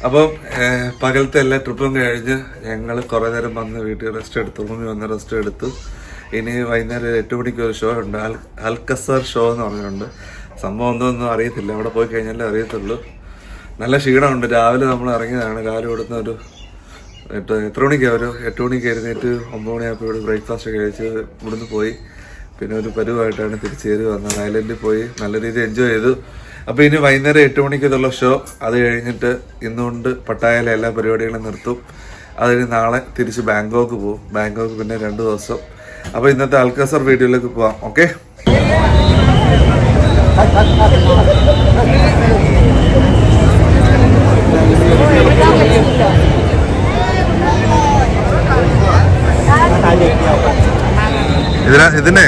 അപ്പം പകലത്തെ എല്ലാ ട്രിപ്പും കഴിഞ്ഞ് ഞങ്ങൾ കുറേ നേരം വന്ന് വീട്ടിൽ റെസ്റ്റ് എടുത്തു, റൂമിൽ വന്ന് റെസ്റ്റ് എടുത്തു. ഇനി വൈകുന്നേരം 8 മണിക്ക് ഒരു ഷോ ഉണ്ട്, അൽക്കസർ ഷോ എന്ന് പറഞ്ഞിട്ടുണ്ട്. സംഭവം ഒന്നും അറിയത്തില്ല, അവിടെ പോയി കഴിഞ്ഞാലേ അറിയത്തുള്ളൂ. നല്ല ക്ഷീണമുണ്ട്. രാവിലെ നമ്മൾ ഇറങ്ങിയതാണ്. രാവിലെ ഇവിടുന്ന് ഒരു എത്ര മണിക്കാണ്, ഒരു 8 മണിക്ക് എഴുന്നേറ്റ് 9 മണിയായപ്പോൾ ഇവിടെ ബ്രേക്ക്ഫാസ്റ്റ് കഴിച്ച് ഇവിടുന്ന് പോയി. പിന്നെ ഒരു പരുവായിട്ടാണ് തിരിച്ച് കയറി വന്നത്. ഐലൻഡിൽ പോയി നല്ല രീതിയിൽ എൻജോയ് ചെയ്തു. അപ്പോൾ ഇനി വൈകുന്നേരം 8 മണിക്കുള്ള ഷോ, അത് കഴിഞ്ഞിട്ട് ഇന്നുകൊണ്ട് പട്ടായയിലെ എല്ലാ പരിപാടികളും നിർത്തും. അതിന് നാളെ തിരിച്ച് ബാങ്കോക്ക് പോകും. ബാങ്കോക്ക് പിന്നെ 2 ദിവസം. അപ്പോൾ ഇന്നത്തെ അൽക്കസർ വീഡിയോയിലേക്ക് പോവാം. ഓക്കെ, ഇതിനെ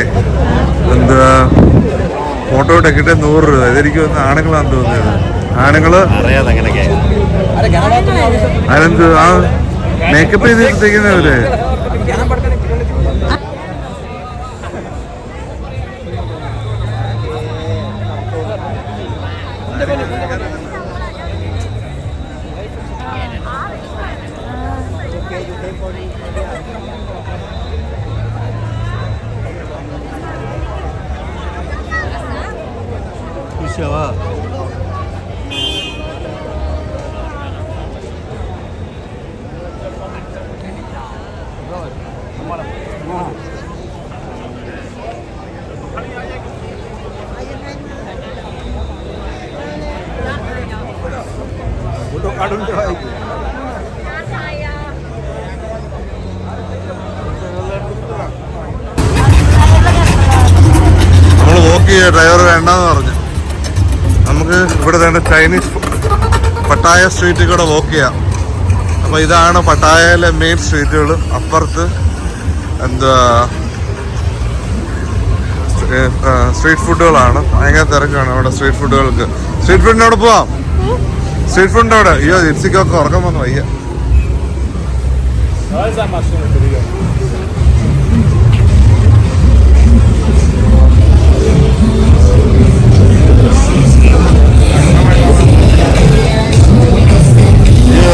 എന്താ ഫോട്ടോ എടുക്കിട്ട് 100 രൂപ. ഇതെനിക്ക് വന്ന് ആണുങ്ങളാന്ന് തോന്നിയത്. ആണുങ്ങള് അതിനെന്ത് ആ മേക്കപ്പ് ചെയ്തിരിക്കുന്നവര്. നമ്മള് വോക്ക് ചെയ്യാം, ഡ്രൈവർ വേണ്ടെന്ന് പറഞ്ഞു. നമുക്ക് ഇവിടെ തന്നെ ചൈനീസ് പട്ടായ സ്ട്രീറ്റിൽ കൂടെ വോക്ക് ചെയ്യാം. അപ്പോൾ ഇതാണ് പട്ടായയിലെ മെയിൻ സ്ട്രീറ്റുകൾ. അപ്പുറത്ത് എന്താ സ്ട്രീറ്റ് ഫുഡുകളാണ്. ഭയങ്കര തിരക്കാണ് അവിടെ സ്ട്രീറ്റ് ഫുഡുകൾക്ക്. സ്ട്രീറ്റ് ഫുഡിൻ്റെ അവിടെ പോവാം. സ്ട്രീറ്റ് ഫുഡിൻ്റെ അവിടെ അയ്യോ ജിപ്സിക്കൊക്കെ ഉറക്കം വന്നു വയ്യ.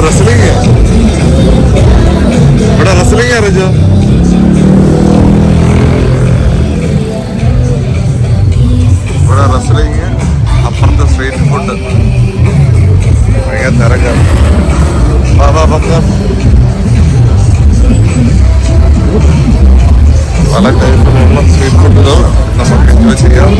റെസ്ലിംഗ് ഇവിടെ റെസ്ലിംഗ് അറിയിച്ചോ? ഇവിടെ റെസ്ലിംഗ്, അപ്പുറത്തെ സ്ട്രീറ്റ് ഫുഡ്. ഭയങ്കര തിരക്കാണ്. പല ടൈപ്പിലുള്ള സ്ട്രീറ്റ് ഫുഡുകൾ നമുക്ക് എൻജോയ് ചെയ്യാം.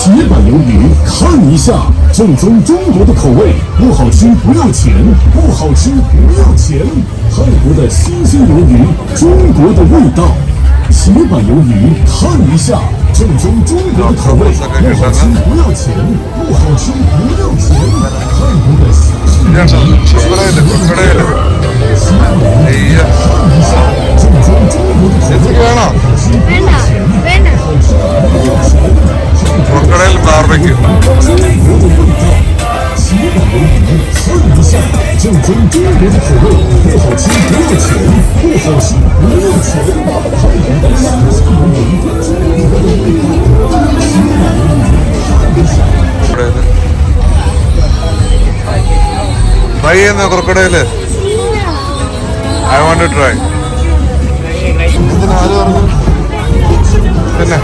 铁板鱿鱼，看一下，正宗中国的口味，不好吃不要钱，不好吃不要钱。泰国的新鲜鱿鱼，中国的味道。铁板鱿鱼，看一下，正宗中国的口味，不好吃不要钱，不好吃不要钱。泰国的新鲜鱿鱼，中国的口味，不好吃不要钱。ക്രൊക്കഡൈൽ ബാർബക്യൂ. ട്രൈ ചെയ്യുന്ന ക്രൊക്കഡൈല് ഐ വാണ്ട് ടു ട്രൈ. എന്തിനാ ആര് പറഞ്ഞു? പിന്നെ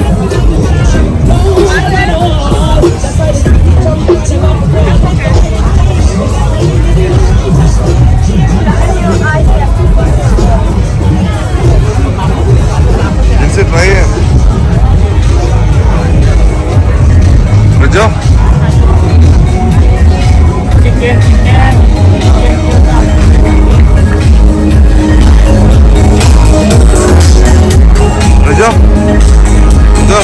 ട്രൈ ചെയ്യാം. റിജോ റിജോ റിജോ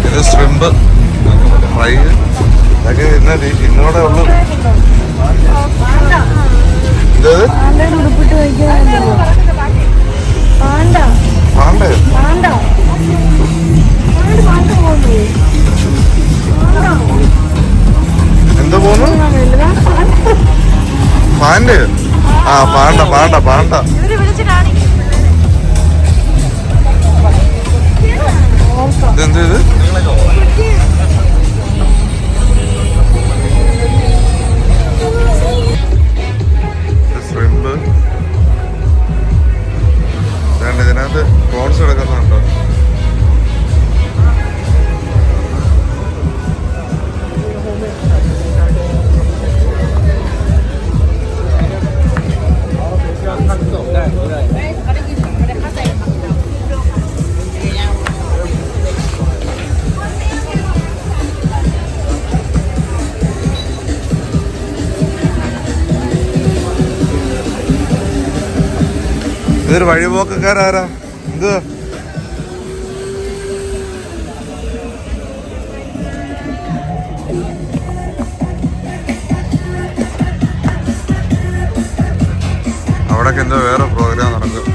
ഇത് ശ്രിമ്പ് ഫ്രൈ ഇതൊക്കെ ഇന്നോടെ ഉള്ളു. എന്താ പോന്നു പാൻഡ്? ആ പാണ്ട പാണ്ട പാണ്ട. ഇതെന്ത് ഇത്? ശ്രിമ്പ്. ഇതിനകത്ത് പ്രോൺസ് കിടക്കുന്നുണ്ടോ? ഇതൊരു വഴിപോക്കക്കാരാരാ? ഇത് അവിടൊക്കെ എന്തോ വേറെ പ്രോഗ്രാം നടക്കും.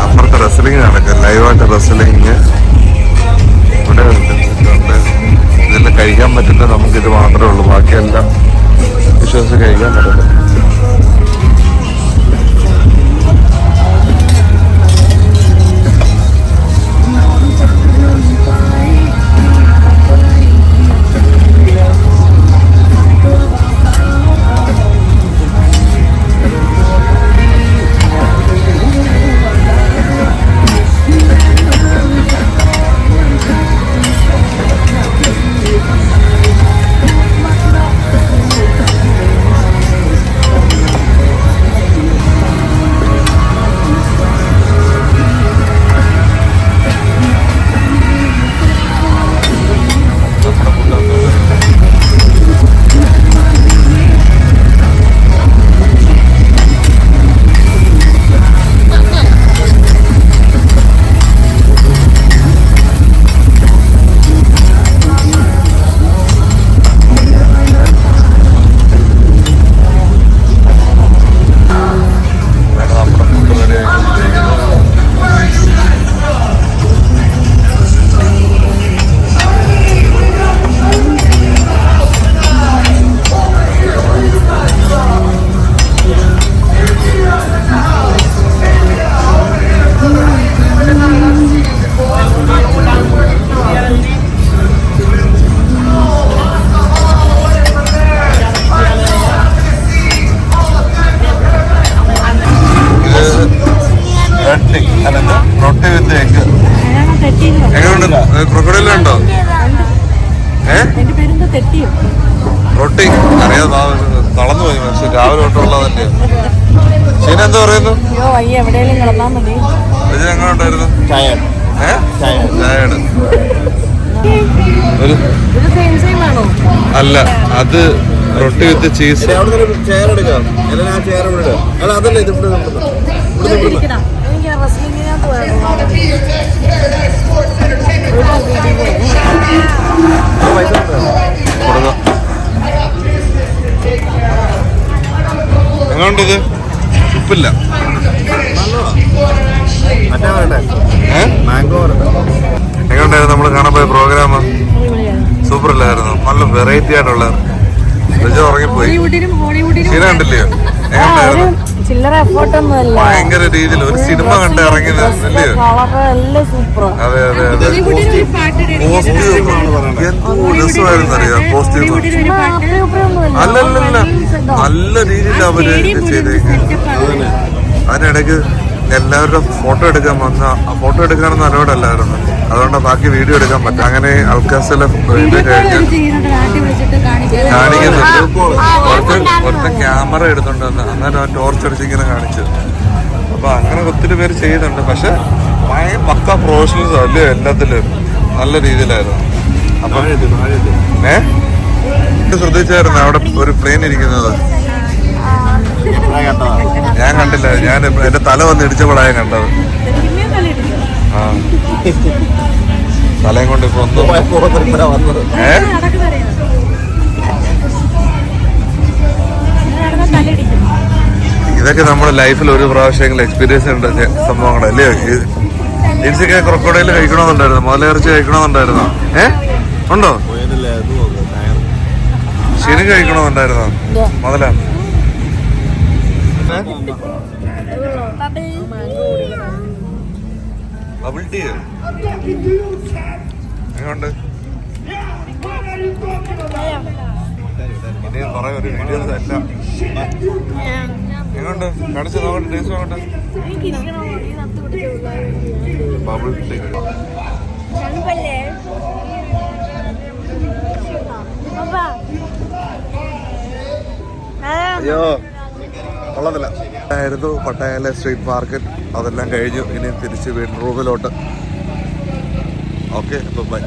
അപ്പുറത്തെ റെസ്ലിംഗ് നടക്കുക, ലൈവായിട്ട് റെസ്ലിംഗ് ഇവിടെ ഉണ്ട്. ഇതെല്ലാം കഴിക്കാൻ പറ്റുന്ന നമുക്കിത് മാത്രമേ ഉള്ളൂ, ബാക്കിയെല്ലാം വിശ്വസിച്ച് കഴിക്കാൻ പറ്റില്ല. ക്രൊക്കഡൈലുണ്ടോ? റൊട്ടി അറിയാതെ തളർന്നു പോയി മനുഷ്യൻ, രാവിലെ തൊട്ടുള്ള തന്നെ. ഷീന എന്താ പറയുന്നു? എങ്ങനെ ഉണ്ടായിരുന്നു? ചായയുടെ അല്ല, അത് റൊട്ടി വിത്ത് ചീസ്. എങ്ങനെയുണ്ടത്? ഉപ്പില്ല. എങ്ങനെയുണ്ടായിരുന്നു നമ്മൾ കാണാൻ പോയ പ്രോഗ്രാം? സൂപ്പർ അല്ലായിരുന്നു? നല്ല വെറൈറ്റി ആയിട്ടുള്ള ഉറങ്ങിപ്പോയി. ക്ഷീണം കണ്ടില്ലയോ? ചില്ലറ എഫോർട്ടൊന്നുമല്ല, ഭയങ്കര രീതിയിൽ ഒരു സിനിമ കണ്ട് ഇറങ്ങിയത് അല്ലയോ? അതെ അതെ അതെ. പോസ്റ്റ്യൂം എന്തോ രസമായിരുന്നു അറിയാം. പോസ്റ്റ്യൂം അല്ലല്ലല്ല, നല്ല രീതിയിൽ അവര് ചെയ്തേക്കുന്നത്. അതിനിടയ്ക്ക് എല്ലാവരുടെ ഫോട്ടോ എടുക്കാൻ വന്ന ഫോട്ടോ എടുക്കാനൊന്നും അലോഡല്ലായിരുന്നു. അതുകൊണ്ട് ബാക്കി വീഡിയോ എടുക്കാൻ പറ്റും. അങ്ങനെ ആൾക്കാർക്കെല്ലാം ഇത് കാണിക്കുന്നുണ്ട്. ഒരുത്ത ക്യാമറ എടുത്തോണ്ട് വന്ന് അങ്ങനെ ടോർച്ച് അടിച്ചിങ്ങനെ കാണിച്ചു. അപ്പൊ അങ്ങനെ ഒത്തിരി പേര് ചെയ്യുന്നുണ്ട്. പക്ഷെ പക്ക പ്രൊഫഷണൽസ് അല്ലേ, എല്ലാത്തിലും നല്ല രീതിയിലായിരുന്നു. അപ്പൊ ശ്രദ്ധിച്ചായിരുന്നു അവിടെ ഒരു പ്ലെയിൻ ഇരിക്കുന്നത്? ഞാൻ കണ്ടില്ല. ഞാൻ എന്റെ തല വന്ന് ഇടിച്ചപ്പോഴാണ് കണ്ടത്. ആ തലയും കൊണ്ട് ഇപ്പൊ ഇതൊക്കെ നമ്മുടെ ലൈഫിൽ ഒരു പ്രാവശ്യമെങ്കിലും എക്സ്പീരിയൻസ് ചെയ്യേണ്ട സംഭവങ്ങളല്ലേ. ഇൻസൊക്കെ ക്രൊക്കോഡൈൽ കഴിക്കണമെന്നുണ്ടായിരുന്നു, മുതലിറച്ചി കഴിക്കണമെന്നുണ്ടായിരുന്നോ? ഉണ്ടോ? ശനി കഴിക്കണമെന്നുണ്ടായിരുന്നോ മുതല? ബബിൾ ടീ എങ്ങോണ്ട്? ഇനി കുറെ ഒരു വീഡിയോസ് എല്ലാം എങ്ങോണ്ട് കടിച്ച് നോക്കട്ടെ, ടേസ്റ്റ് നോക്കട്ടെ. ബബിൾ ടീ അയ്യോ കൊള്ളത്തില്ല. ആയിരുന്നു പട്ടായയിലെ സ്ട്രീറ്റ് മാർക്കറ്റ്. അതെല്ലാം കഴിഞ്ഞു. ഇനി തിരിച്ച് വീണ്ടും റൂമിലോട്ട്. Okay, by.